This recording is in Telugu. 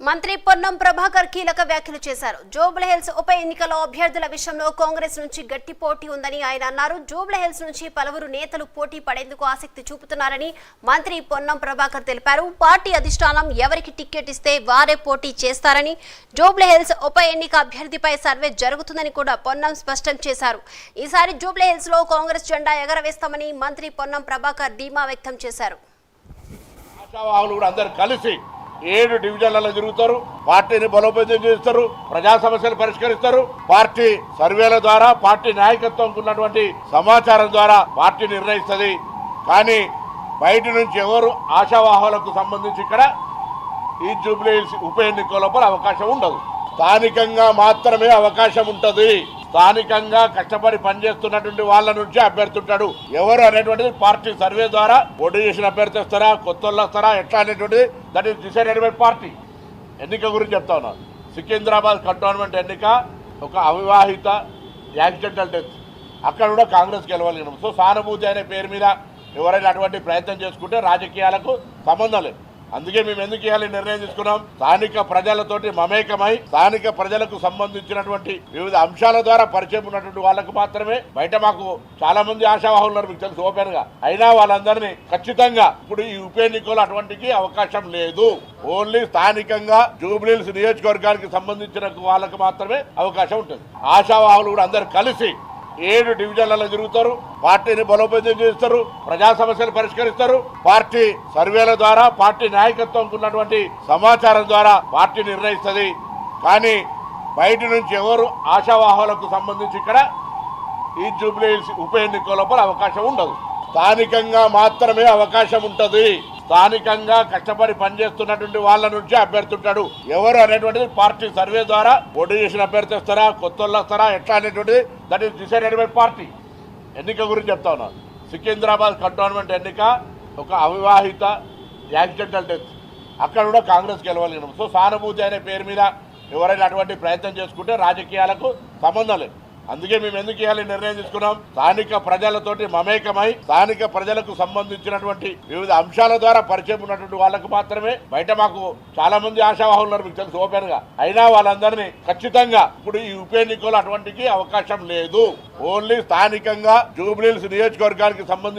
మంత్రి పొన్నం ప్రభాకర్ కీలక వ్యాఖ్యలు చేశారు. జూబ్లీహిల్స్ ఉప ఎన్నికలో అభ్యర్థుల విషయంలో కాంగ్రెస్ నుంచి గట్టి పోటీ ఉందని ఆయన అన్నారు. జూబ్లీహిల్స్ నుంచి పలువురు నేతలు పోటీ పడేందుకు ఆసక్తి చూపుతున్నారని మంత్రి పొన్నం ప్రభాకర్ తెలిపారు. పార్టీ అధిష్టానం ఎవరికి టికెట్ ఇస్తే వారే పోటీ చేస్తారని, జూబ్లీహిల్స్ ఉప ఎన్నిక అభ్యర్థిపై సర్వే జరుగుతుందని కూడా పొన్నం స్పష్టం చేశారు. ఈసారి జూబ్లీహిల్స్ లో కాంగ్రెస్ జెండా ఎగరవేస్తామని మంత్రి పొన్నం ప్రభాకర్ ధీమా వ్యక్తం చేశారు. 7 డివిజన్లలో తిరుగుతారు, పార్టీని బలోపేతం చేస్తారు, ప్రజా సమస్యలు పరిష్కరిస్తారు. పార్టీ సర్వేల ద్వారా, పార్టీ నాయకత్వంకు ఉన్నటువంటి సమాచారం ద్వారా పార్టీ నిర్ణయిస్తుంది. కానీ బయట నుంచి ఎవరు ఆశావాహులకు సంబంధించి ఇక్కడ ఈ జూబ్లీహిల్స్ ఉప ఎన్నిక లోపల అవకాశం ఉండదు. స్థానికంగా మాత్రమే అవకాశం ఉంటుంది. స్థానికంగా కష్టపడి పనిచేస్తున్నటువంటి వాళ్ళ నుంచి అభ్యర్థి ఉంటాడు. ఎవరు అనేటువంటిది పార్టీ సర్వే ద్వారా పోటీ చేసిన అభ్యర్థి వస్తారా, కొత్త వాళ్ళు వస్తారా, ఎట్లా అనేటువంటిది that is decided by party. ఎన్నిక గురించి చెప్తా ఉన్నాను. సికింద్రాబాద్ కంటోన్మెంట్ ఎన్నిక ఒక అవివాహిత యాక్సిడెంటల్ డెత్, అక్కడ కూడా కాంగ్రెస్ గెలవలేను. సో సానుభూతి అనే పేరు మీద ఎవరైనా అటువంటి ప్రయత్నం చేసుకుంటే రాజకీయాలకు సంబంధం లేదు. అందుకే మేము ఎందుకు ఇవ్వాలి నిర్ణయం తీసుకున్నాం. స్థానిక ప్రజలతోటి మమేకమై స్థానిక ప్రజలకు సంబంధించినటువంటి వివిధ అంశాల ద్వారా పరిచయం ఉన్నటువంటి వాళ్ళకు మాత్రమే, బయట మాకు చాలా మంది ఆశావాహులు ఉన్నారు, మీకు తెలుసు ఓపెన్ గా. అయినా వాళ్ళందరినీ ఖచ్చితంగా ఇప్పుడు ఈ ఉప ఎన్నికలు అటువంటికి అవకాశం లేదు. ఓన్లీ స్థానికంగా జూబ్లీహిల్స్ నియోజకవర్గానికి సంబంధించిన వాళ్ళకు మాత్రమే అవకాశం ఉంటుంది. ఆశావాహులు కూడా అందరు కలిసి 7 డివిజన్లలో తిరుగుతారు, పార్టీని బలోపేతం చేస్తారు, ప్రజా సమస్యలు పరిష్కరిస్తారు. పార్టీ సర్వేల ద్వారా, పార్టీ నాయకత్వంకు ఉన్నటువంటి సమాచారం ద్వారా పార్టీ నిర్ణయిస్తుంది. కానీ బయట నుంచి ఎవరు ఆశావాహులకు సంబంధించి ఇక్కడ ఈ జూబ్లీహిల్స్ ఉప ఎన్నిక లోపల అవకాశం ఉండదు. స్థానికంగా మాత్రమే అవకాశం ఉంటుంది. స్థానికంగా కష్టపడి పనిచేస్తున్నటువంటి వాళ్ళ నుంచి అభ్యర్థి ఉంటాడు. ఎవరు అనేటువంటిది పార్టీ సర్వే ద్వారా పోటీ చేసిన అభ్యర్థి వస్తారా, కొత్త వాళ్ళు వస్తారా, ఎట్లా అనేటువంటిది that is decided by party. ఎన్నిక గురించి చెప్తా ఉన్నాను. సికింద్రాబాద్ కంటోన్మెంట్ ఎన్నిక ఒక అవివాహిత యాక్సిడెంటల్ డెత్, అక్కడ కూడా కాంగ్రెస్ గెలవలేను. సో సానుభూతి అనే పేరు మీద ఎవరైనా అటువంటి ప్రయత్నం చేసుకుంటే రాజకీయాలకు సంబంధం లేదు. అందుకే మేము ఎందుకు ఇవ్వాలి నిర్ణయం తీసుకున్నాం. స్థానిక ప్రజలతోటి మమేకమై స్థానిక ప్రజలకు సంబంధించినటువంటి వివిధ అంశాల ద్వారా పరిచయం ఉన్నటువంటి వాళ్ళకు మాత్రమే, బయట మాకు చాలా మంది ఆశావాహులు ఉన్నారు, మీకు తెలుసు ఓపెన్ గా. అయినా వాళ్ళందరినీ ఖచ్చితంగా ఇప్పుడు ఈ ఉప ఎన్నికలు అటువంటికి అవకాశం లేదు. ఓన్లీ స్థానికంగా జూబ్లీహిల్స్ నియోజకవర్గానికి సంబంధించి